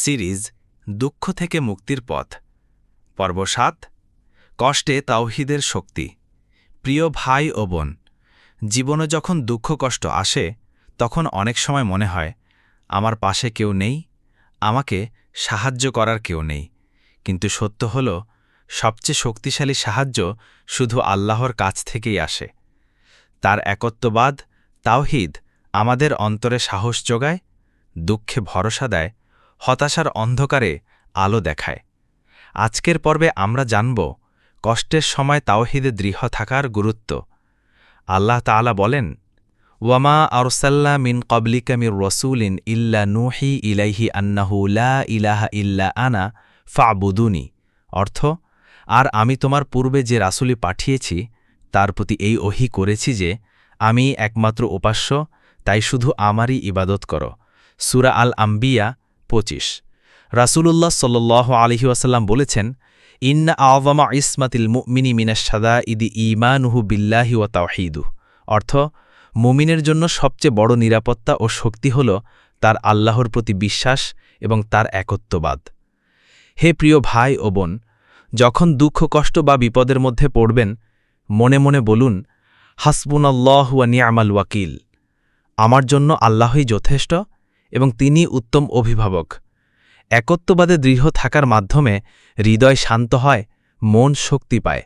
Series দুঃখ থেকে মুক্তির পথ পর্ব ৭ কষ্টে তাওহীদের শক্তি। প্রিয় ভাই ও বোন, জীবনে যখন দুঃখ কষ্ট আসে তখন অনেক সময় মনে হয় আমার পাশে কেউ নেই, আমাকে সাহায্য করার কেউ নেই। কিন্তু সত্য হল সবচেয়ে শক্তিশালী সাহায্য শুধু আল্লাহর কাছ থেকেই আসে। তার একত্ববাদ তাওহীদ আমাদের অন্তরে সাহস যোগায়, দুঃখে ভরসা দেয়, হতাশার অন্ধকারে আলো দেখায়। আজকের পর্বে আমরা জানব কষ্টের সময় তাওহীদে দৃঢ় থাকার গুরুত্ব। আল্লাহ তাআলা বলেন, ওয়ামা আরসালনা মিন ক্বাবলিকা মির রাসূলিন ইল্লা নূহি ইলাইহি আন্নাহু লা ইলাহা ইল্লা আনা ফা'বুদুনি। অর্থ, আর আমি তোমার পূর্বে যে রাসূলি পাঠিয়েছি তার প্রতি এই ওহী করেছি যে আমি একমাত্র উপাস্য, তাই শুধু আমারই ইবাদত করো। সূরা আল আম্বিয়া ২৫। রাসূলুল্লাহ সাল্লাল্লাহু আলাইহি ওয়াসাল্লাম বলেছেন, ইন্না আযমা ইসমাতিল মুমিনি মিনাশ শাদাইদি ঈমানুহু বিল্লাহি ওয়া তাওহীদুহু। অর্থ, মুমিনের জন্য সবচেয়ে বড় নিরাপত্তা ও শক্তি হল তার আল্লাহর প্রতি বিশ্বাস এবং তার একত্ববাদ। হে প্রিয় ভাই ও বোন, যখন দুঃখ কষ্ট বা বিপদের মধ্যে পড়বেন মনে মনে বলুন, হাসবুনাল্লাহু ওয়া নি'মাল ওয়াকিল। আমার জন্য আল্লাহই যথেষ্ট এবং তিনি উত্তম অভিভাবক। একত্ববাদে দৃঢ় থাকার মাধ্যমে হৃদয় শান্ত হয়, মন শক্তি পায়।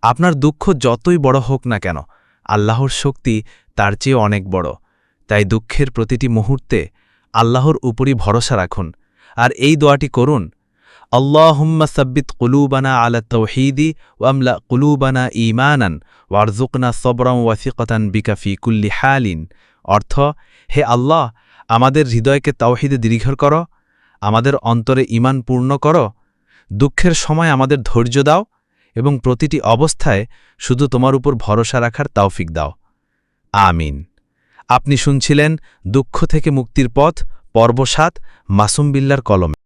আপনার দুঃখ যতই বড় হোক না কেন, আল্লাহর শক্তি তার চেয়ে অনেক বড়। তাই দুঃখের প্রতিটি মুহূর্তে আল্লাহর উপরই ভরসা রাখুন আর এই দোয়াটি করুন, আল্লাহুম্মা সাব্বিত কুলুবানা আলা তাওহীদি ওয়ামলা কুলুবানা ঈমানান ওয়ারযুকনা সবরান ওয়া সিকাতান বিকা ফি কুল্লি হালিন। অর্থ, হে আল্লাহ, আমাদের হৃদয়কে তাওহীদে দৃঢ় করো, আমাদের অন্তরে ঈমান পূর্ণ করো, দুঃখের সময় আমাদের ধৈর্য দাও এবং প্রতিটি অবস্থায় শুধু তোমার উপর ভরসা রাখার তৌফিক দাও। আমিন। আপনি শুনছিলেন দুঃখ থেকে মুক্তির পথ পর্ব ৭, মাসুম বিল্লাহর কলমে।